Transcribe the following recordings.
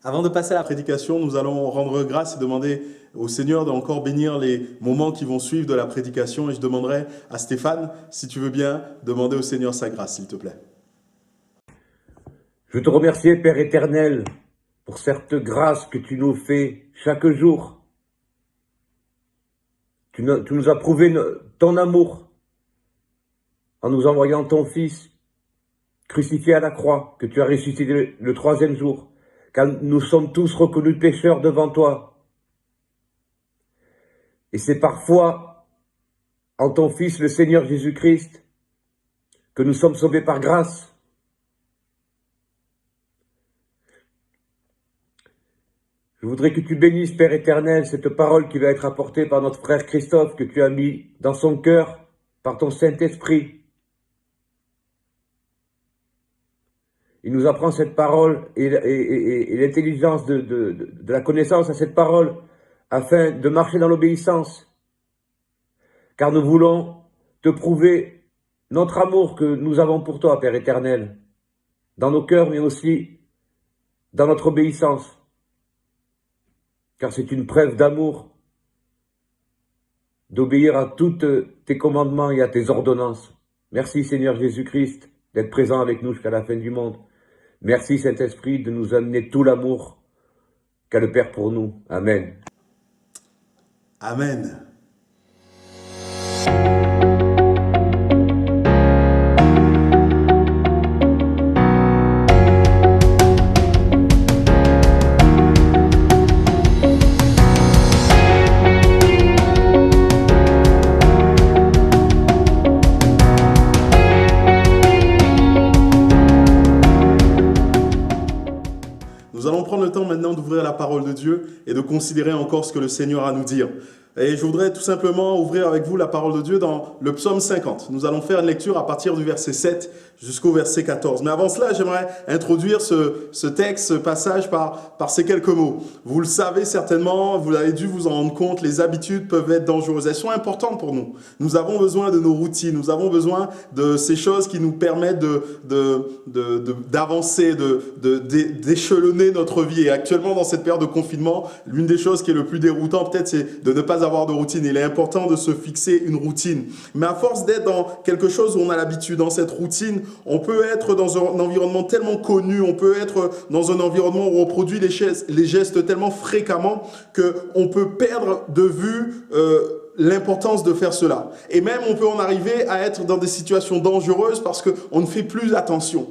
Avant de passer à la prédication, nous allons rendre grâce et demander au Seigneur de encore bénir les moments qui vont suivre de la prédication. Et je demanderai à Stéphane, si tu veux bien, demander au Seigneur sa grâce, s'il te plaît. Je te remercie, Père éternel, pour cette grâce que tu nous fais chaque jour. Tu nous as prouvé ton amour en nous envoyant ton Fils crucifié à la croix, que tu as ressuscité le troisième jour, car nous sommes tous reconnus pécheurs devant toi. Et c'est parfois en ton Fils, le Seigneur Jésus-Christ, que nous sommes sauvés par grâce. Je voudrais que tu bénisses, Père éternel, cette parole qui va être apportée par notre frère Christophe, que tu as mis dans son cœur par ton Saint-Esprit. Il nous apprend cette parole et l'intelligence de la connaissance à cette parole afin de marcher dans l'obéissance. Car nous voulons te prouver notre amour que nous avons pour toi, Père éternel, dans nos cœurs, mais aussi dans notre obéissance. Car c'est une preuve d'amour d'obéir à tous tes commandements et à tes ordonnances. Merci Seigneur Jésus-Christ d'être présent avec nous jusqu'à la fin du monde. Merci Saint-Esprit de nous amener tout l'amour qu'a le Père pour nous. Amen. Amen. Nous allons prendre le temps maintenant d'ouvrir la parole de Dieu et de considérer encore ce que le Seigneur a à nous dire. Et je voudrais tout simplement ouvrir avec vous la parole de Dieu dans le psaume 50. Nous allons faire une lecture à partir du verset 7 jusqu'au verset 14. Mais avant cela, j'aimerais introduire ce texte, ce passage par ces quelques mots. Vous le savez certainement, vous avez dû vous en rendre compte, les habitudes peuvent être dangereuses. Elles sont importantes pour nous. Nous avons besoin de nos routines, nous avons besoin de ces choses qui nous permettent d'avancer, d'échelonner notre vie. Et actuellement, dans cette période de confinement, l'une des choses qui est le plus déroutant peut-être, c'est de ne pas avoir de routine. Il est important de se fixer une routine. Mais à force d'être dans quelque chose où on a l'habitude, dans cette routine, on peut être dans un environnement tellement connu, on peut être dans un environnement où on produit les gestes tellement fréquemment qu'on peut perdre de vue l'importance de faire cela. Et même on peut en arriver à être dans des situations dangereuses parce qu'on ne fait plus attention.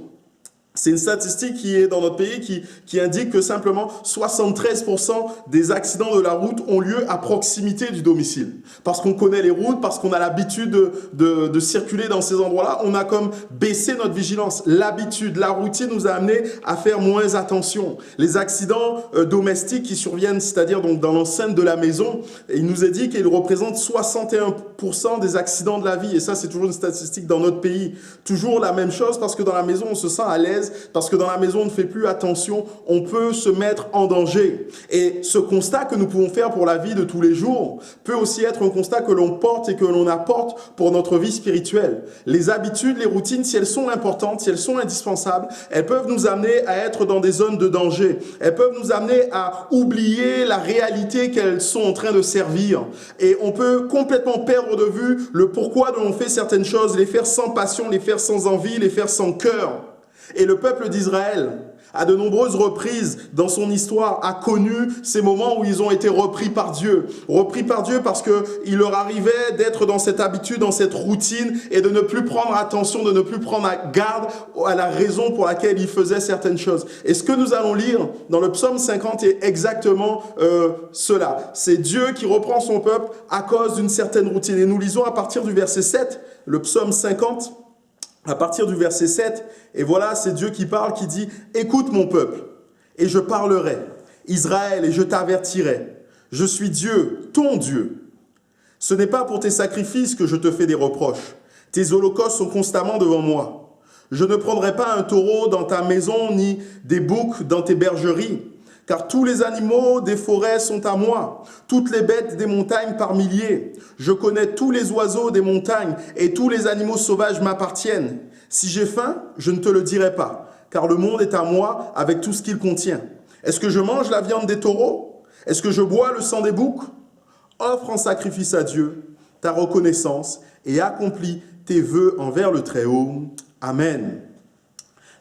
C'est une statistique qui est dans notre pays qui indique que simplement 73% des accidents de la route ont lieu à proximité du domicile. Parce qu'on connaît les routes, parce qu'on a l'habitude de circuler dans ces endroits-là, on a comme baissé notre vigilance. L'habitude, la routine nous a amené à faire moins attention. Les accidents domestiques qui surviennent, c'est-à-dire donc dans l'enceinte de la maison, il nous est dit qu'ils représentent 61% des accidents de la vie. Et ça, c'est toujours une statistique dans notre pays. Toujours la même chose parce que dans la maison, on se sent à l'aise. Parce que dans la maison, on ne fait plus attention, on peut se mettre en danger. Et ce constat que nous pouvons faire pour la vie de tous les jours peut aussi être un constat que l'on porte et que l'on apporte pour notre vie spirituelle. Les habitudes, les routines, si elles sont importantes, si elles sont indispensables, elles peuvent nous amener à être dans des zones de danger. Elles peuvent nous amener à oublier la réalité qu'elles sont en train de servir. Et on peut complètement perdre de vue le pourquoi l'on fait certaines choses, les faire sans passion, les faire sans envie, les faire sans cœur. Et le peuple d'Israël, à de nombreuses reprises dans son histoire, a connu ces moments où ils ont été repris par Dieu. Repris par Dieu parce qu'il leur arrivait d'être dans cette habitude, dans cette routine et de ne plus prendre attention, de ne plus prendre garde à la raison pour laquelle ils faisaient certaines choses. Et ce que nous allons lire dans le psaume 50 est exactement cela. C'est Dieu qui reprend son peuple à cause d'une certaine routine. Et nous lisons à partir du verset 7, le psaume 50, à partir du verset 7, et voilà, c'est Dieu qui parle, qui dit « Écoute mon peuple, et je parlerai, Israël, et je t'avertirai. Je suis Dieu, ton Dieu. Ce n'est pas pour tes sacrifices que je te fais des reproches. Tes holocaustes sont constamment devant moi. Je ne prendrai pas un taureau dans ta maison, ni des boucs dans tes bergeries. Car tous les animaux des forêts sont à moi, toutes les bêtes des montagnes par milliers. Je connais tous les oiseaux des montagnes et tous les animaux sauvages m'appartiennent. Si j'ai faim, je ne te le dirai pas, car le monde est à moi avec tout ce qu'il contient. Est-ce que je mange la viande des taureaux? Est-ce que je bois le sang des boucs? Offre en sacrifice à Dieu ta reconnaissance et accomplis tes vœux envers le Très-Haut. Amen.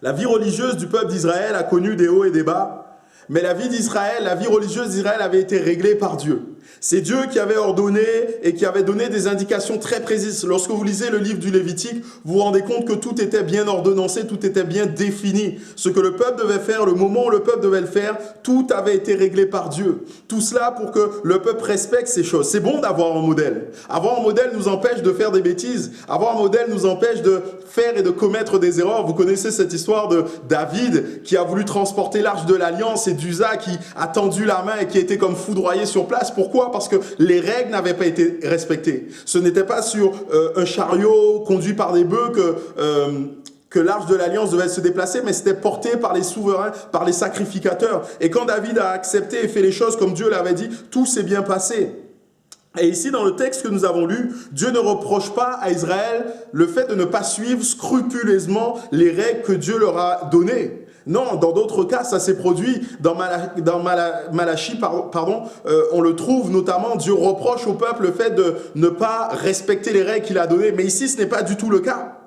La vie religieuse du peuple d'Israël a connu des hauts et des bas, mais la vie d'Israël, la vie religieuse d'Israël avait été réglée par Dieu. C'est Dieu qui avait ordonné et qui avait donné des indications très précises. Lorsque vous lisez le livre du Lévitique, vous vous rendez compte que tout était bien ordonnancé, tout était bien défini. Ce que le peuple devait faire, le moment où le peuple devait le faire, tout avait été réglé par Dieu. Tout cela pour que le peuple respecte ces choses. C'est bon d'avoir un modèle. Avoir un modèle nous empêche de faire des bêtises. Avoir un modèle nous empêche de faire et de commettre des erreurs. Vous connaissez cette histoire de David qui a voulu transporter l'arche de l'Alliance et d'Uza qui a tendu la main et qui a été comme foudroyé sur place. Pourquoi? Parce que les règles n'avaient pas été respectées. Ce n'était pas sur un chariot conduit par des bœufs que l'arche de l'Alliance devait se déplacer, mais c'était porté par les souverains, par les sacrificateurs. Et quand David a accepté et fait les choses comme Dieu l'avait dit, tout s'est bien passé. Et ici, dans le texte que nous avons lu, Dieu ne reproche pas à Israël le fait de ne pas suivre scrupuleusement les règles que Dieu leur a données. Non, dans d'autres cas, ça s'est produit. Dans Malachie, on le trouve notamment, Dieu reproche au peuple le fait de ne pas respecter les règles qu'il a données. Mais ici, ce n'est pas du tout le cas.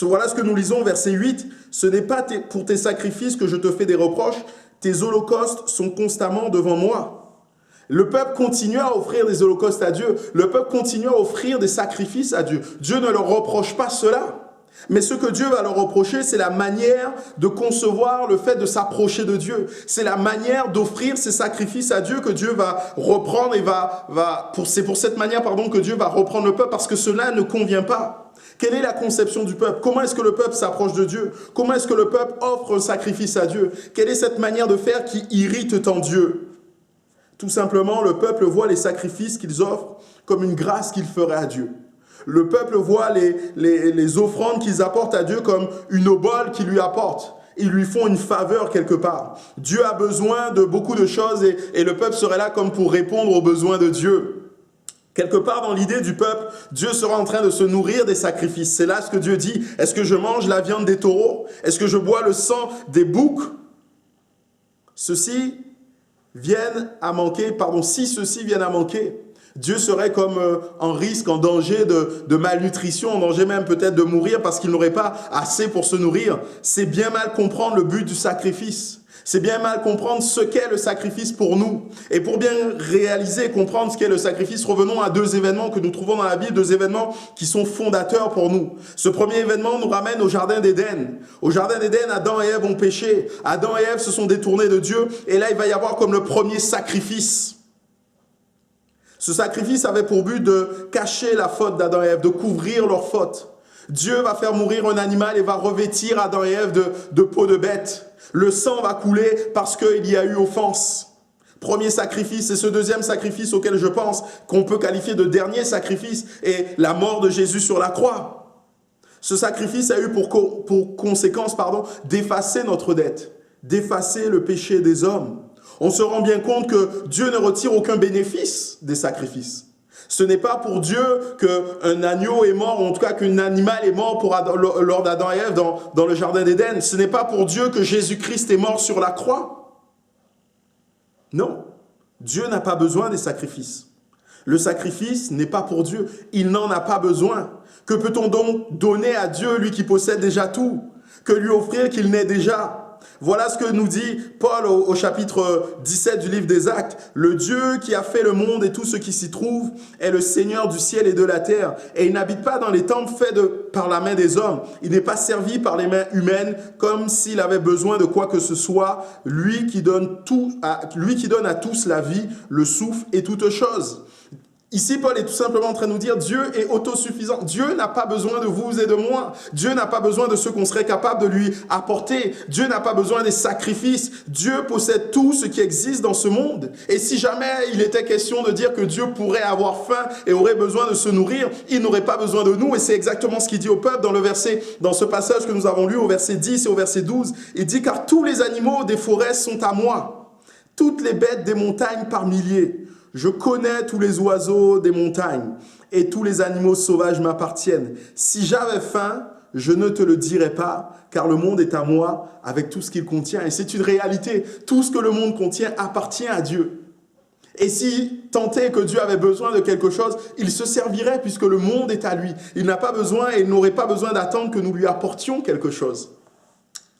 Voilà ce que nous lisons, verset 8. « Ce n'est pas pour tes sacrifices que je te fais des reproches, tes holocaustes sont constamment devant moi. » Le peuple continue à offrir des holocaustes à Dieu. Le peuple continue à offrir des sacrifices à Dieu. Dieu ne leur reproche pas cela. Mais ce que Dieu va leur reprocher, c'est la manière de concevoir le fait de s'approcher de Dieu. C'est la manière d'offrir ces sacrifices à Dieu que Dieu va reprendre et c'est pour cette manière, que Dieu va reprendre le peuple parce que cela ne convient pas. Quelle est la conception du peuple? Comment est-ce que le peuple s'approche de Dieu? Comment est-ce que le peuple offre un sacrifice à Dieu? Quelle est cette manière de faire qui irrite tant Dieu? Tout simplement, le peuple voit les sacrifices qu'ils offrent comme une grâce qu'il ferait à Dieu. Le peuple voit les offrandes qu'ils apportent à Dieu comme une obole qu'ils lui apportent. Ils lui font une faveur quelque part. Dieu a besoin de beaucoup de choses et le peuple serait là comme pour répondre aux besoins de Dieu. Quelque part dans l'idée du peuple, Dieu sera en train de se nourrir des sacrifices. C'est là ce que Dieu dit. Est-ce que je mange la viande des taureaux? Est-ce que je bois le sang des boucs? Ceux-ci viennent à manquer, si ceux-ci viennent à manquer, Dieu serait comme en risque, en danger de malnutrition, en danger même peut-être de mourir parce qu'il n'aurait pas assez pour se nourrir. C'est bien mal comprendre le but du sacrifice. C'est bien mal comprendre ce qu'est le sacrifice pour nous. Et pour bien réaliser et comprendre ce qu'est le sacrifice, revenons à deux événements que nous trouvons dans la Bible, deux événements qui sont fondateurs pour nous. Ce premier événement nous ramène au Jardin d'Éden. Au Jardin d'Éden, Adam et Ève ont péché. Adam et Ève se sont détournés de Dieu. Et là, il va y avoir comme le premier sacrifice. Ce sacrifice avait pour but de cacher la faute d'Adam et Ève, de couvrir leur faute. Dieu va faire mourir un animal et va revêtir Adam et Ève de peau de bête. Le sang va couler parce qu'il y a eu offense. Premier sacrifice, et ce deuxième sacrifice auquel je pense, qu'on peut qualifier de dernier sacrifice, est la mort de Jésus sur la croix. Ce sacrifice a eu pour conséquence d'effacer notre dette, d'effacer le péché des hommes. On se rend bien compte que Dieu ne retire aucun bénéfice des sacrifices. Ce n'est pas pour Dieu qu'un agneau est mort, ou en tout cas qu'un animal est mort lors d'Adam et Ève dans le Jardin d'Éden. Ce n'est pas pour Dieu que Jésus-Christ est mort sur la croix. Non, Dieu n'a pas besoin des sacrifices. Le sacrifice n'est pas pour Dieu. Il n'en a pas besoin. Que peut-on donc donner à Dieu, lui qui possède déjà tout? Que lui offrir qu'il n'ait déjà? Voilà ce que nous dit Paul au chapitre 17 du livre des Actes. Le Dieu qui a fait le monde et tout ce qui s'y trouve est le Seigneur du ciel et de la terre. Et il n'habite pas dans les temples faits par la main des hommes. Il n'est pas servi par les mains humaines comme s'il avait besoin de quoi que ce soit. Lui qui donne à tous la vie, le souffle et toutes choses. Ici, Paul est tout simplement en train de nous dire Dieu est autosuffisant. Dieu n'a pas besoin de vous et de moi. Dieu n'a pas besoin de ce qu'on serait capable de lui apporter. Dieu n'a pas besoin des sacrifices. Dieu possède tout ce qui existe dans ce monde. Et si jamais il était question de dire que Dieu pourrait avoir faim et aurait besoin de se nourrir, il n'aurait pas besoin de nous. Et c'est exactement ce qu'il dit au peuple dans ce passage que nous avons lu au verset 10 et au verset 12. Il dit « Car tous les animaux des forêts sont à moi, toutes les bêtes des montagnes par milliers. Je connais tous les oiseaux des montagnes et tous les animaux sauvages m'appartiennent. Si j'avais faim, je ne te le dirai pas, car le monde est à moi avec tout ce qu'il contient. Et c'est une réalité. Tout ce que le monde contient appartient à Dieu. Et si tant est que Dieu avait besoin de quelque chose, il se servirait puisque le monde est à lui. Il n'a pas besoin et il n'aurait pas besoin d'attendre que nous lui apportions quelque chose.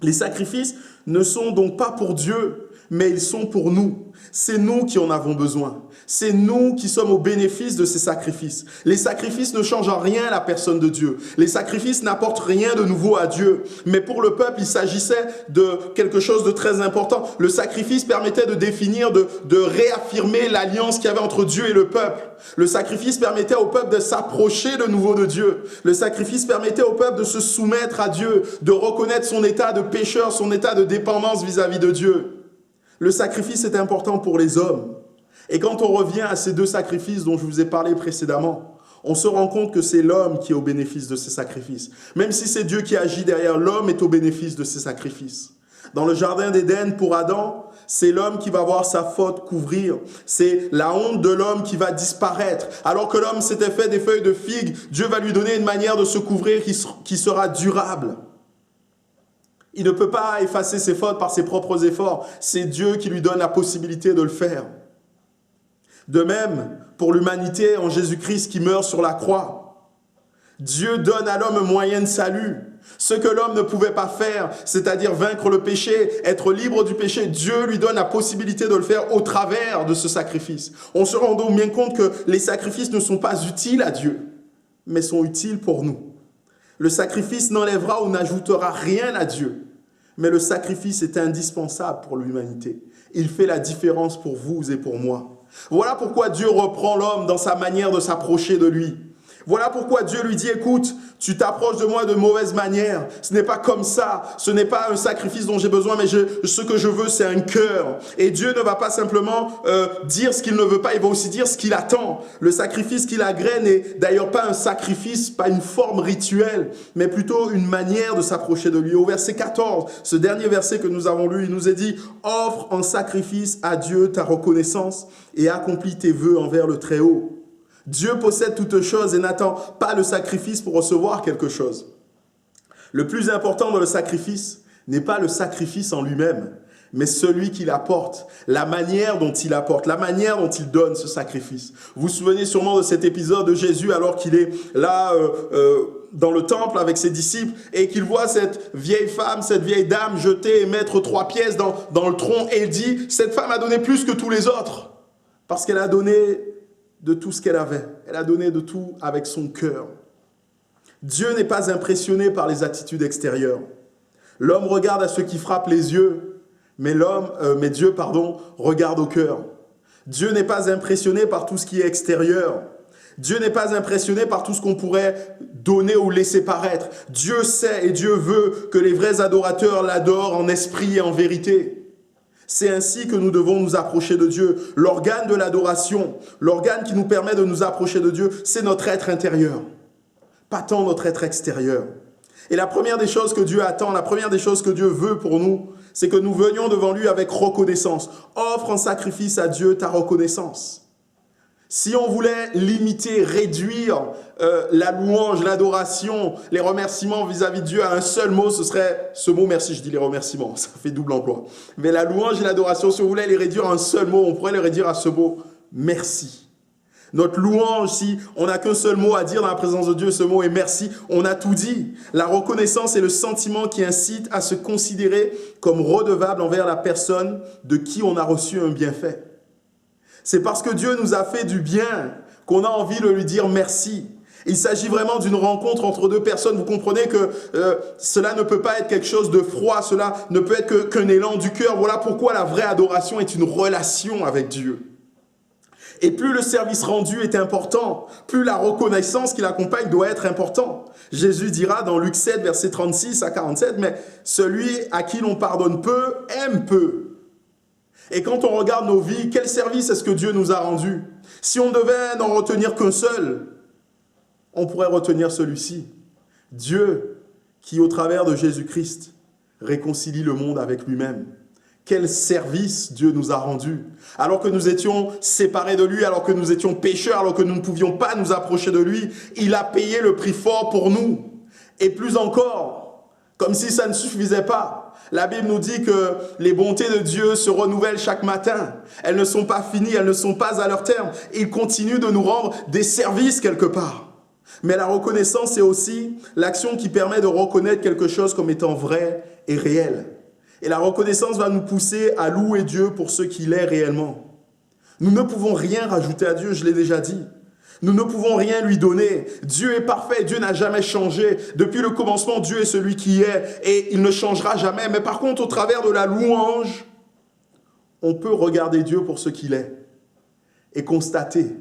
Les sacrifices ne sont donc pas pour Dieu, mais ils sont pour nous. C'est nous qui en avons besoin. C'est nous qui sommes au bénéfice de ces sacrifices. Les sacrifices ne changent en rien la personne de Dieu. Les sacrifices n'apportent rien de nouveau à Dieu. Mais pour le peuple, il s'agissait de quelque chose de très important. Le sacrifice permettait de définir, de réaffirmer l'alliance qu'il y avait entre Dieu et le peuple. Le sacrifice permettait au peuple de s'approcher de nouveau de Dieu. Le sacrifice permettait au peuple de se soumettre à Dieu, de reconnaître son état de pécheur, son état de dépendance vis-à-vis de Dieu. Le sacrifice est important pour les hommes. Et quand on revient à ces deux sacrifices dont je vous ai parlé précédemment, on se rend compte que c'est l'homme qui est au bénéfice de ces sacrifices. Même si c'est Dieu qui agit derrière, l'homme est au bénéfice de ces sacrifices. Dans le jardin d'Éden, pour Adam, c'est l'homme qui va voir sa faute couvrir. C'est la honte de l'homme qui va disparaître. Alors que l'homme s'était fait des feuilles de figue, Dieu va lui donner une manière de se couvrir qui sera durable. Il ne peut pas effacer ses fautes par ses propres efforts. C'est Dieu qui lui donne la possibilité de le faire. De même, pour l'humanité en Jésus-Christ qui meurt sur la croix, Dieu donne à l'homme un moyen de salut. Ce que l'homme ne pouvait pas faire, c'est-à-dire vaincre le péché, être libre du péché, Dieu lui donne la possibilité de le faire au travers de ce sacrifice. On se rend donc bien compte que les sacrifices ne sont pas utiles à Dieu, mais sont utiles pour nous. Le sacrifice n'enlèvera ou n'ajoutera rien à Dieu, mais le sacrifice est indispensable pour l'humanité. Il fait la différence pour vous et pour moi. Voilà pourquoi Dieu reprend l'homme dans sa manière de s'approcher de lui. Voilà pourquoi Dieu lui dit, écoute, tu t'approches de moi de mauvaise manière. Ce n'est pas comme ça. Ce n'est pas un sacrifice dont j'ai besoin, mais ce que je veux, c'est un cœur. Et Dieu ne va pas simplement dire ce qu'il ne veut pas, il va aussi dire ce qu'il attend. Le sacrifice qu'il agrée n'est d'ailleurs pas un sacrifice, pas une forme rituelle, mais plutôt une manière de s'approcher de lui. Au verset 14, ce dernier verset que nous avons lu, il nous est dit, offre en sacrifice à Dieu ta reconnaissance et accomplis tes vœux envers le Très-Haut. Dieu possède toutes choses et n'attend pas le sacrifice pour recevoir quelque chose. Le plus important dans le sacrifice n'est pas le sacrifice en lui-même, mais celui qu'il apporte, la manière dont il apporte, la manière dont il donne ce sacrifice. Vous vous souvenez sûrement de cet épisode de Jésus alors qu'il est là dans le temple avec ses disciples et qu'il voit cette vieille femme, cette vieille dame jeter et mettre 3 pièces dans le tronc et il dit « Cette femme a donné plus que tous les autres parce qu'elle a donné de tout ce qu'elle avait. Elle a donné de tout avec son cœur. » Dieu n'est pas impressionné par les attitudes extérieures. L'homme regarde à ce qui frappe les yeux, mais Dieu regarde au cœur. Dieu n'est pas impressionné par tout ce qui est extérieur. Dieu n'est pas impressionné par tout ce qu'on pourrait donner ou laisser paraître. Dieu sait et Dieu veut que les vrais adorateurs l'adorent en esprit et en vérité. C'est ainsi que nous devons nous approcher de Dieu. L'organe de l'adoration, l'organe qui nous permet de nous approcher de Dieu, c'est notre être intérieur, pas tant notre être extérieur. Et la première des choses que Dieu attend, la première des choses que Dieu veut pour nous, c'est que nous venions devant lui avec reconnaissance. Offre en sacrifice à Dieu ta reconnaissance. Si on voulait limiter, réduire la louange, l'adoration, les remerciements vis-à-vis de Dieu à un seul mot, ce serait ce mot merci, je dis les remerciements, ça fait double emploi. Mais la louange et l'adoration, si on voulait les réduire à un seul mot, on pourrait les réduire à ce mot merci. Notre louange, si on n'a qu'un seul mot à dire dans la présence de Dieu, ce mot est merci, on a tout dit. La reconnaissance est le sentiment qui incite à se considérer comme redevable envers la personne de qui on a reçu un bienfait. C'est parce que Dieu nous a fait du bien qu'on a envie de lui dire merci. Il s'agit vraiment d'une rencontre entre deux personnes. Vous comprenez que cela ne peut pas être quelque chose de froid, cela ne peut être qu'un élan du cœur. Voilà pourquoi la vraie adoration est une relation avec Dieu. Et plus le service rendu est important, plus la reconnaissance qui l'accompagne doit être importante. Jésus dira dans Luc 7, versets 36 à 47, « Mais celui à qui l'on pardonne peu, aime peu. » Et quand on regarde nos vies, quel service est-ce que Dieu nous a rendu? Si on devait n'en retenir qu'un seul, on pourrait retenir celui-ci. Dieu, qui au travers de Jésus-Christ, réconcilie le monde avec lui-même. Quel service Dieu nous a rendu. Alors que nous étions séparés de lui, alors que nous étions pécheurs, alors que nous ne pouvions pas nous approcher de lui, il a payé le prix fort pour nous. Et plus encore, comme si ça ne suffisait pas, la Bible nous dit que les bontés de Dieu se renouvellent chaque matin. Elles ne sont pas finies, elles ne sont pas à leur terme. Il continue de nous rendre des services quelque part. Mais la reconnaissance, c'est aussi l'action qui permet de reconnaître quelque chose comme étant vrai et réel. Et la reconnaissance va nous pousser à louer Dieu pour ce qu'il est réellement. Nous ne pouvons rien rajouter à Dieu, je l'ai déjà dit. Nous ne pouvons rien lui donner. Dieu est parfait, Dieu n'a jamais changé. Depuis le commencement, Dieu est celui qui est et il ne changera jamais. Mais par contre, au travers de la louange, on peut regarder Dieu pour ce qu'il est et constater,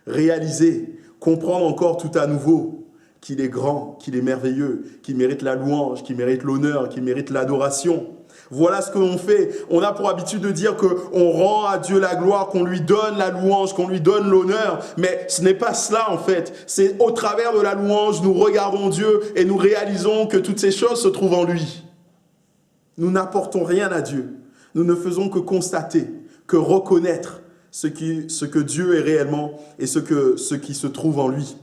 réaliser, comprendre encore tout à nouveau qu'il est grand, qu'il est merveilleux, qu'il mérite la louange, qu'il mérite l'honneur, qu'il mérite l'adoration. Voilà ce que l'on fait. On a pour habitude de dire qu'on rend à Dieu la gloire, qu'on lui donne la louange, qu'on lui donne l'honneur. Mais ce n'est pas cela en fait. C'est au travers de la louange, nous regardons Dieu et nous réalisons que toutes ces choses se trouvent en lui. Nous n'apportons rien à Dieu. Nous ne faisons que constater, que reconnaître ce que Dieu est réellement et ce qui se trouve en lui.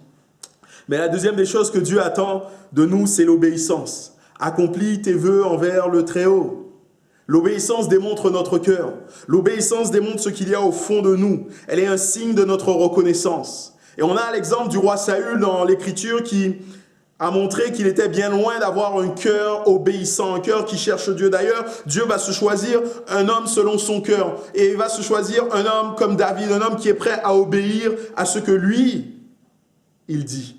Mais la deuxième des choses que Dieu attend de nous, c'est l'obéissance. Accomplis tes vœux envers le Très-Haut. L'obéissance démontre notre cœur. L'obéissance démontre ce qu'il y a au fond de nous. Elle est un signe de notre reconnaissance. Et on a l'exemple du roi Saül dans l'Écriture qui a montré qu'il était bien loin d'avoir un cœur obéissant, un cœur qui cherche Dieu. D'ailleurs, Dieu va se choisir un homme selon son cœur. Et il va se choisir un homme comme David, un homme qui est prêt à obéir à ce que lui, il dit.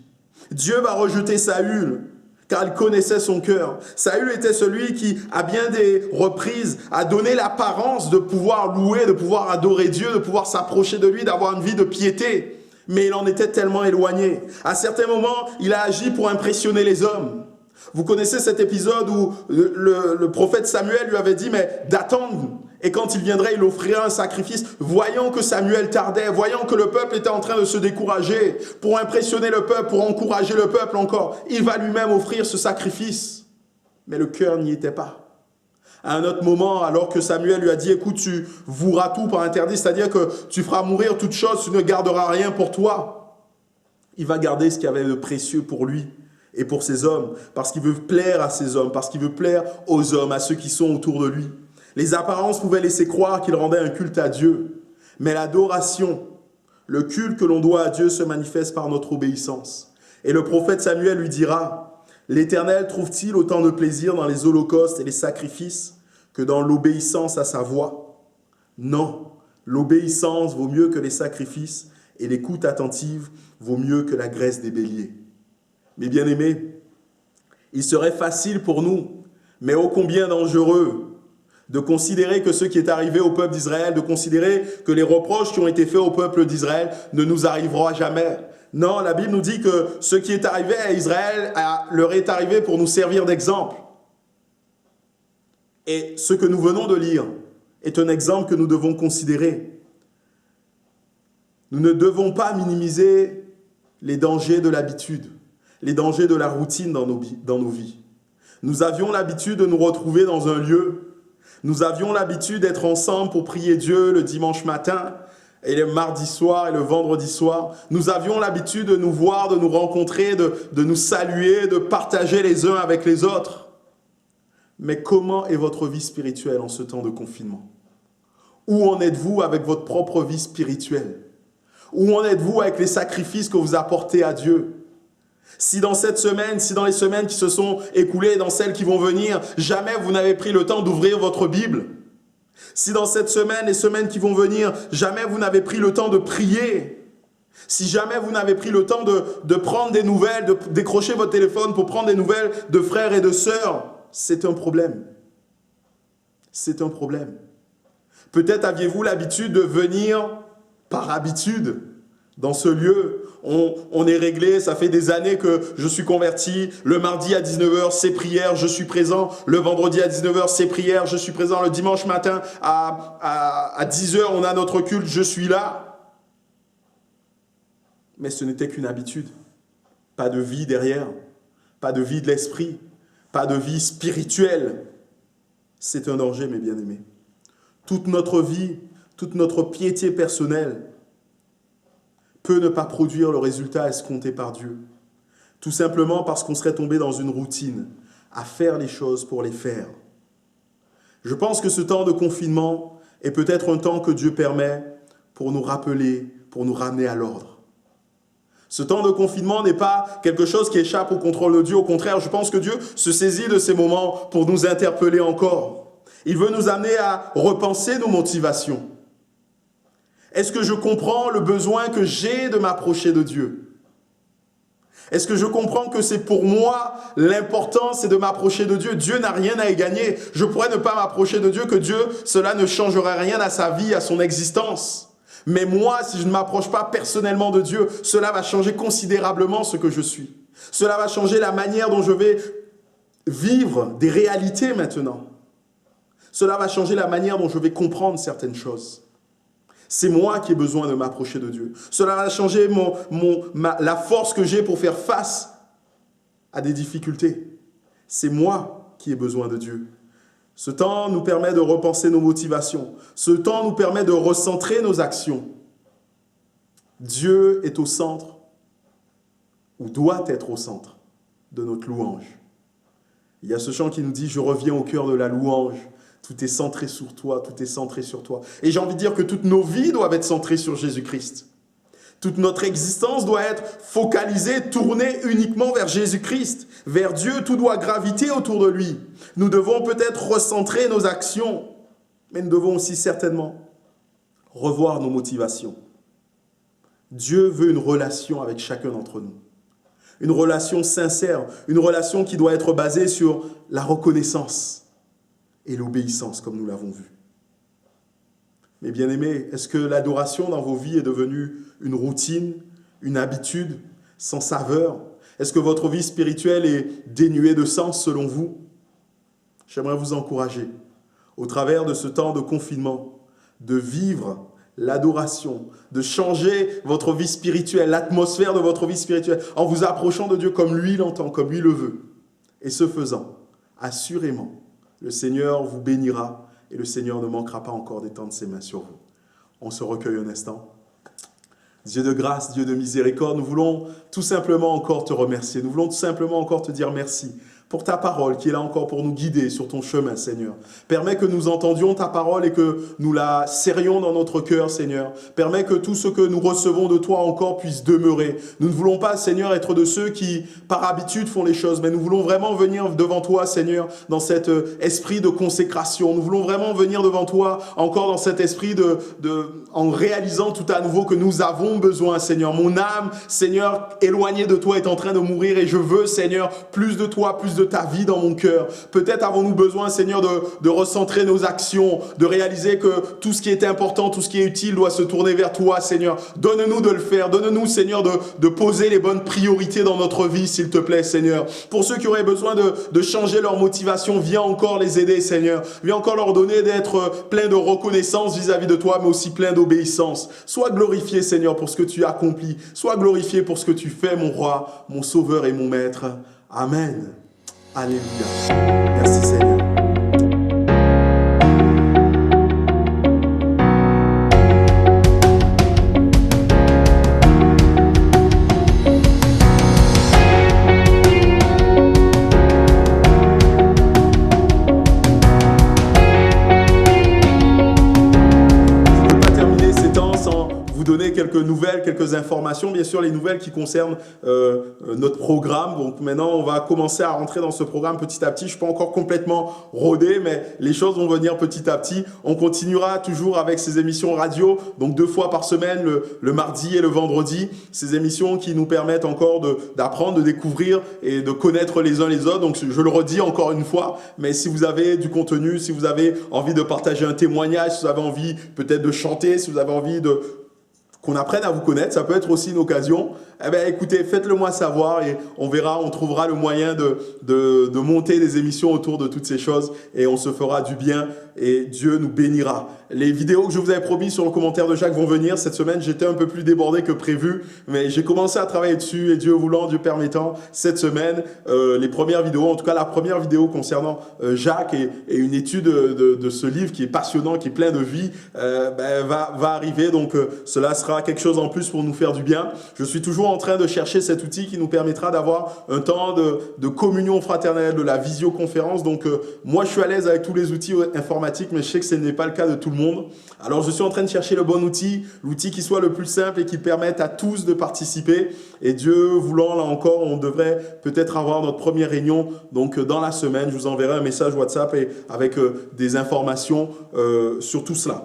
Dieu va rejeter Saül, car il connaissait son cœur. Saül était celui qui, à bien des reprises, a donné l'apparence de pouvoir louer, de pouvoir adorer Dieu, de pouvoir s'approcher de lui, d'avoir une vie de piété. Mais il en était tellement éloigné. À certains moments, il a agi pour impressionner les hommes. Vous connaissez cet épisode où le prophète Samuel lui avait dit d'attendre. Et quand il viendrait, il offrirait un sacrifice. Voyant que Samuel tardait, voyant que le peuple était en train de se décourager, pour impressionner le peuple, pour encourager le peuple encore, il va lui-même offrir ce sacrifice. Mais le cœur n'y était pas. À un autre moment, alors que Samuel lui a dit, écoute, tu voueras tout par interdit, c'est-à-dire que tu feras mourir toute chose, tu ne garderas rien pour toi. Il va garder ce qu'il y avait de précieux pour lui et pour ses hommes, parce qu'il veut plaire à ses hommes, parce qu'il veut plaire aux hommes, à ceux qui sont autour de lui. Les apparences pouvaient laisser croire qu'il rendait un culte à Dieu, mais l'adoration, le culte que l'on doit à Dieu se manifeste par notre obéissance. Et le prophète Samuel lui dira, « L'Éternel trouve-t-il autant de plaisir dans les holocaustes et les sacrifices que dans l'obéissance à sa voix? Non, l'obéissance vaut mieux que les sacrifices et l'écoute attentive vaut mieux que la graisse des béliers. » Mes bien-aimés, il serait facile pour nous, mais ô combien dangereux, de considérer que ce qui est arrivé au peuple d'Israël, de considérer que les reproches qui ont été faits au peuple d'Israël ne nous arriveront jamais. Non, la Bible nous dit que ce qui est arrivé à Israël leur est arrivé pour nous servir d'exemple. Et ce que nous venons de lire est un exemple que nous devons considérer. Nous ne devons pas minimiser les dangers de l'habitude, les dangers de la routine dans nos vies. Nous avions l'habitude de nous retrouver dans un lieu. Nous avions l'habitude d'être ensemble pour prier Dieu le dimanche matin et le mardi soir et le vendredi soir. Nous avions l'habitude de nous voir, de nous rencontrer, de nous saluer, de partager les uns avec les autres. Mais comment est votre vie spirituelle en ce temps de confinement? Où en êtes-vous avec votre propre vie spirituelle? Où en êtes-vous avec les sacrifices que vous apportez à Dieu? Si dans cette semaine, si dans les semaines qui se sont écoulées, dans celles qui vont venir, jamais vous n'avez pris le temps d'ouvrir votre Bible, si dans cette semaine, les semaines qui vont venir, jamais vous n'avez pris le temps de prier, si jamais vous n'avez pris le temps de prendre des nouvelles, de décrocher votre téléphone pour prendre des nouvelles de frères et de sœurs, c'est un problème. C'est un problème. Peut-être aviez-vous l'habitude de venir par habitude dans ce lieu. On est réglé, ça fait des années que je suis converti. Le mardi à 19h, c'est prière, je suis présent. Le vendredi à 19h, c'est prière, je suis présent. Le dimanche matin à 10h, on a notre culte, je suis là. Mais ce n'était qu'une habitude. Pas de vie derrière, pas de vie de l'esprit, pas de vie spirituelle. C'est un danger, mes bien-aimés. Toute notre vie, toute notre piété personnelle peut ne pas produire le résultat escompté par Dieu. Tout simplement parce qu'on serait tombé dans une routine, à faire les choses pour les faire. Je pense que ce temps de confinement est peut-être un temps que Dieu permet pour nous rappeler, pour nous ramener à l'ordre. Ce temps de confinement n'est pas quelque chose qui échappe au contrôle de Dieu. Au contraire, je pense que Dieu se saisit de ces moments pour nous interpeller encore. Il veut nous amener à repenser nos motivations. Est-ce que je comprends le besoin que j'ai de m'approcher de Dieu? Est-ce que je comprends que c'est pour moi, l'important c'est de m'approcher de Dieu? Dieu n'a rien à y gagner. Je pourrais ne pas m'approcher de Dieu, que Dieu, cela ne changerait rien à sa vie, à son existence. Mais moi, si je ne m'approche pas personnellement de Dieu, cela va changer considérablement ce que je suis. Cela va changer la manière dont je vais vivre des réalités maintenant. Cela va changer la manière dont je vais comprendre certaines choses. C'est moi qui ai besoin de m'approcher de Dieu. Cela va changer la force que j'ai pour faire face à des difficultés. C'est moi qui ai besoin de Dieu. Ce temps nous permet de repenser nos motivations. Ce temps nous permet de recentrer nos actions. Dieu est au centre, ou doit être au centre, de notre louange. Il y a ce chant qui nous dit « Je reviens au cœur de la louange ». Tout est centré sur toi, tout est centré sur toi. Et j'ai envie de dire que toutes nos vies doivent être centrées sur Jésus-Christ. Toute notre existence doit être focalisée, tournée uniquement vers Jésus-Christ, vers Dieu. Tout doit graviter autour de lui. Nous devons peut-être recentrer nos actions, mais nous devons aussi certainement revoir nos motivations. Dieu veut une relation avec chacun d'entre nous. Une relation sincère, une relation qui doit être basée sur la reconnaissance et l'obéissance, comme nous l'avons vu. Mais bien aimés, est-ce que l'adoration dans vos vies est devenue une routine, une habitude, sans saveur? Est-ce que votre vie spirituelle est dénuée de sens selon vous? J'aimerais vous encourager, au travers de ce temps de confinement, de vivre l'adoration, de changer votre vie spirituelle, l'atmosphère de votre vie spirituelle, en vous approchant de Dieu comme lui l'entend, comme lui le veut. Et ce faisant, assurément, le Seigneur vous bénira et le Seigneur ne manquera pas encore d'étendre ses mains sur vous. On se recueille un instant. Dieu de grâce, Dieu de miséricorde, nous voulons tout simplement encore te remercier. Nous voulons tout simplement encore te dire merci pour ta parole qui est là encore pour nous guider sur ton chemin, Seigneur. Permets que nous entendions ta parole et que nous la serrions dans notre cœur, Seigneur. Permets que tout ce que nous recevons de toi encore puisse demeurer. Nous ne voulons pas, Seigneur, être de ceux qui, par habitude, font les choses, mais nous voulons vraiment venir devant toi, Seigneur, dans cet esprit de consécration. Nous voulons vraiment venir devant toi encore dans cet esprit en réalisant tout à nouveau que nous avons besoin, Seigneur. Mon âme, Seigneur, éloignée de toi est en train de mourir et je veux, Seigneur, plus de toi, plus de ta vie dans mon cœur. Peut-être avons-nous besoin, Seigneur, de recentrer nos actions, de réaliser que tout ce qui est important, tout ce qui est utile doit se tourner vers toi, Seigneur. Donne-nous de le faire. Donne-nous, Seigneur, de poser les bonnes priorités dans notre vie, s'il te plaît, Seigneur. Pour ceux qui auraient besoin de changer leur motivation, viens encore les aider, Seigneur. Viens encore leur donner d'être plein de reconnaissance vis-à-vis de toi, mais aussi plein d'obéissance. Sois glorifié, Seigneur, pour ce que tu as accompli. Sois glorifié pour ce que tu fais, mon roi, mon sauveur et mon maître. Amen. Alléluia. Merci Seigneur. Quelques nouvelles, quelques informations, bien sûr les nouvelles qui concernent notre programme. Donc maintenant on va commencer à rentrer dans ce programme petit à petit. Je ne suis pas encore complètement rodé, mais les choses vont venir petit à petit. On continuera toujours avec ces émissions radio, donc 2 fois par semaine, le mardi et le vendredi. Ces émissions qui nous permettent encore d'apprendre, de découvrir et de connaître les uns les autres. Donc je le redis encore une fois, mais si vous avez du contenu, si vous avez envie de partager un témoignage, si vous avez envie peut-être de chanter, si vous avez envie qu'on apprenne à vous connaître, ça peut être aussi une occasion. Eh bien, écoutez, faites-le moi savoir et on verra, on trouvera le moyen de monter des émissions autour de toutes ces choses et on se fera du bien et Dieu nous bénira. Les vidéos que je vous avais promis sur le commentaire de Jacques vont venir. Cette semaine, j'étais un peu plus débordé que prévu, mais j'ai commencé à travailler dessus et Dieu voulant, Dieu permettant, cette semaine, les premières vidéos, en tout cas la première vidéo concernant Jacques et une étude de ce livre qui est passionnant, qui est plein de vie, va arriver. Donc, cela sera sera quelque chose en plus pour nous faire du bien. Je suis toujours en train de chercher cet outil qui nous permettra d'avoir un temps de communion fraternelle, de la visioconférence. Donc, moi, je suis à l'aise avec tous les outils informatiques, mais je sais que ce n'est pas le cas de tout le monde. Alors, je suis en train de chercher le bon outil, l'outil qui soit le plus simple et qui permette à tous de participer. Et Dieu voulant, là encore, on devrait peut-être avoir notre première réunion. Donc, dans la semaine, je vous enverrai un message WhatsApp et avec des informations sur tout cela.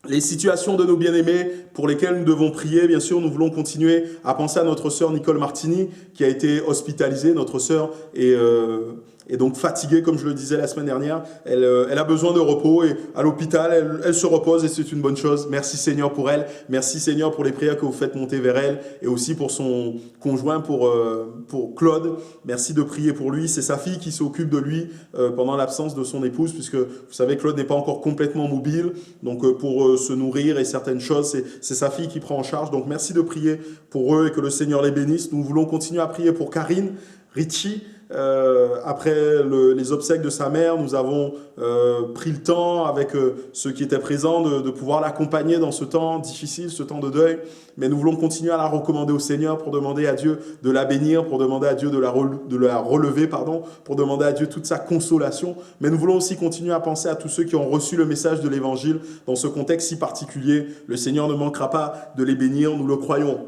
Les situations de nos bien-aimés pour lesquelles nous devons prier, bien sûr, nous voulons continuer à penser à notre sœur Nicole Martini qui a été hospitalisée. Notre sœur est donc fatiguée, comme je le disais la semaine dernière. Elle a besoin de repos et à l'hôpital, elle se repose et c'est une bonne chose. Merci Seigneur pour elle. Merci Seigneur pour les prières que vous faites monter vers elle et aussi pour son conjoint, pour Claude. Merci de prier pour lui. C'est sa fille qui s'occupe de lui pendant l'absence de son épouse puisque vous savez, Claude n'est pas encore complètement mobile. Donc pour se nourrir et certaines choses, c'est sa fille qui prend en charge. Donc merci de prier pour eux et que le Seigneur les bénisse. Nous voulons continuer à prier pour Karine Ritchie. Après les obsèques de sa mère, nous avons pris le temps avec ceux qui étaient présents de pouvoir l'accompagner dans ce temps difficile, ce temps de deuil. Mais nous voulons continuer à la recommander au Seigneur pour demander à Dieu de la bénir, pour demander à Dieu de la relever, pour demander à Dieu toute sa consolation. Mais nous voulons aussi continuer à penser à tous ceux qui ont reçu le message de l'Évangile dans ce contexte si particulier. Le Seigneur ne manquera pas de les bénir, nous le croyons.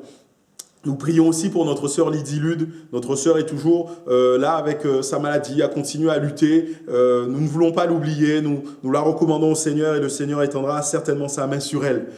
Nous prions aussi pour notre sœur Lydie Lude. Notre sœur est toujours là avec sa maladie, à continuer à lutter. Nous ne voulons pas l'oublier. Nous la recommandons au Seigneur et le Seigneur étendra certainement sa main sur elle.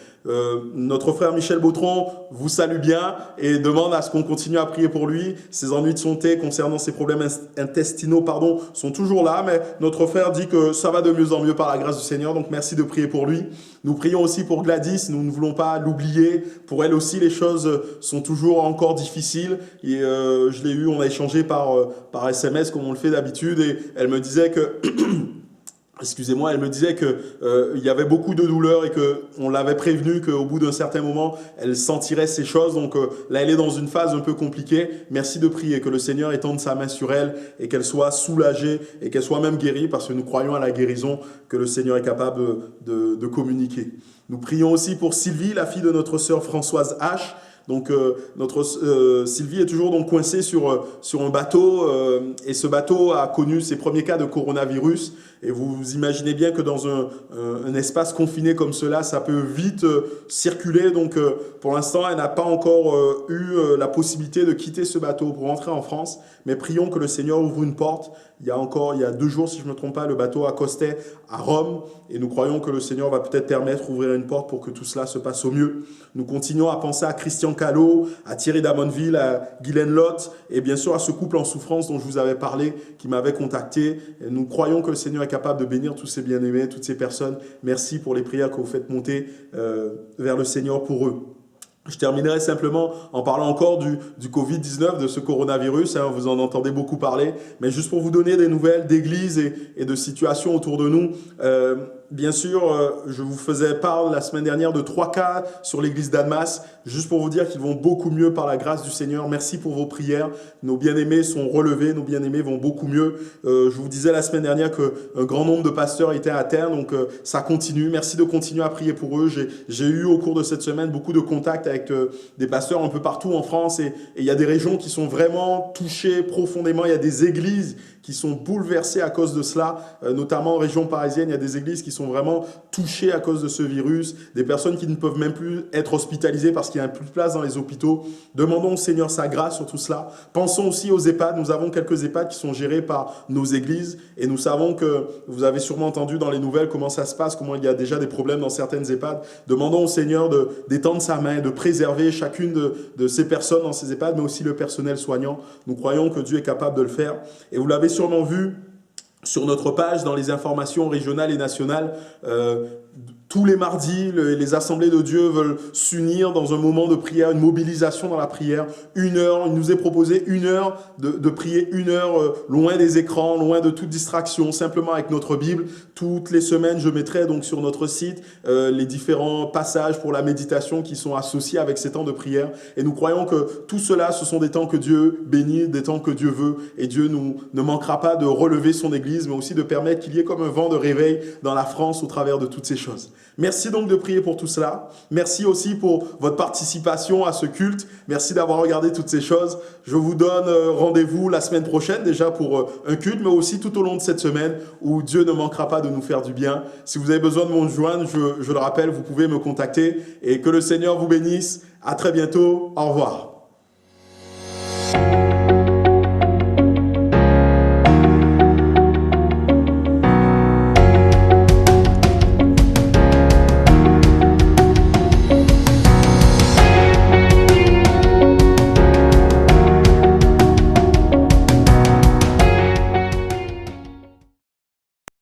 Notre frère Michel Bautron vous salue bien et demande à ce qu'on continue à prier pour lui. Ses ennuis de santé concernant ses problèmes intestinaux sont toujours là, mais notre frère dit que ça va de mieux en mieux par la grâce du Seigneur, donc merci de prier pour lui. Nous prions aussi pour Gladys, nous ne voulons pas l'oublier. Pour elle aussi, les choses sont toujours encore difficiles. Et je l'ai eu, on a échangé par SMS comme on le fait d'habitude et elle me disait que... Excusez-moi, elle me disait que il y avait beaucoup de douleurs et que on l'avait prévenu qu'au bout d'un certain moment, elle sentirait ces choses. Donc là, elle est dans une phase un peu compliquée. Merci de prier que le Seigneur étende sa main sur elle et qu'elle soit soulagée et qu'elle soit même guérie parce que nous croyons à la guérison que le Seigneur est capable de communiquer. Nous prions aussi pour Sylvie, la fille de notre sœur Françoise H. Donc notre Sylvie est toujours donc coincée sur un bateau et ce bateau a connu ses premiers cas de coronavirus et vous imaginez bien que dans un espace confiné comme cela, ça peut vite circuler. Donc pour l'instant, elle n'a pas encore eu la possibilité de quitter ce bateau pour rentrer en France, mais prions que le Seigneur ouvre une porte. Il y a 2 jours, si je ne me trompe pas, le bateau accostait à Rome et nous croyons que le Seigneur va peut-être permettre d'ouvrir une porte pour que tout cela se passe au mieux. Nous continuons à penser à Christian Callot, à Thierry Damonville, à Guylaine Lotte et bien sûr à ce couple en souffrance dont je vous avais parlé, qui m'avait contacté. Et nous croyons que le Seigneur est capable de bénir tous ces bien-aimés, toutes ces personnes. Merci pour les prières que vous faites monter vers le Seigneur pour eux. Je terminerai simplement en parlant encore du Covid-19, de ce coronavirus. Hein, vous en entendez beaucoup parler, mais juste pour vous donner des nouvelles d'églises et de situations autour de nous. Bien sûr, je vous faisais part la semaine dernière de 3 cas sur l'église d'Annemasse, juste pour vous dire qu'ils vont beaucoup mieux par la grâce du Seigneur. Merci pour vos prières. Nos bien-aimés sont relevés, nos bien-aimés vont beaucoup mieux. Je vous disais la semaine dernière qu'un grand nombre de pasteurs étaient à terre, donc ça continue. Merci de continuer à prier pour eux. J'ai eu au cours de cette semaine beaucoup de contacts avec des pasteurs un peu partout en France et il y a des régions qui sont vraiment touchées profondément. Il y a des églises qui sont bouleversées à cause de cela, notamment en région parisienne. Il y a des églises qui sont vraiment touchées à cause de ce virus, des personnes qui ne peuvent même plus être hospitalisées parce qu'il n'y a plus de place dans les hôpitaux. Demandons au Seigneur sa grâce sur tout cela. Pensons aussi aux EHPAD. Nous avons quelques EHPAD qui sont gérés par nos églises et nous savons que vous avez sûrement entendu dans les nouvelles comment ça se passe, comment il y a déjà des problèmes dans certaines EHPAD. Demandons au Seigneur d'étendre sa main, de préserver chacune de ces personnes dans ces EHPAD, mais aussi le personnel soignant. Nous croyons que Dieu est capable de le faire. Et vous l'avez sûrement vu sur notre page, dans les informations régionales et nationales, tous les mardis, les assemblées de Dieu veulent s'unir dans un moment de prière, une mobilisation dans la prière. 1 heure, il nous est proposé 1 heure de prier, 1 heure loin des écrans, loin de toute distraction, simplement avec notre Bible. Toutes les semaines, je mettrai donc sur notre site les différents passages pour la méditation qui sont associés avec ces temps de prière. Et nous croyons que tout cela, ce sont des temps que Dieu bénit, des temps que Dieu veut. Et Dieu ne manquera pas de relever son Église, mais aussi de permettre qu'il y ait comme un vent de réveil dans la France au travers de toutes ces choses. choses. Merci donc de prier pour tout cela. Merci aussi pour votre participation à ce culte. Merci d'avoir regardé toutes ces choses. Je vous donne rendez-vous la semaine prochaine déjà pour un culte, mais aussi tout au long de cette semaine où Dieu ne manquera pas de nous faire du bien. Si vous avez besoin de me joindre, je le rappelle, vous pouvez me contacter et que le Seigneur vous bénisse. À très bientôt. Au revoir.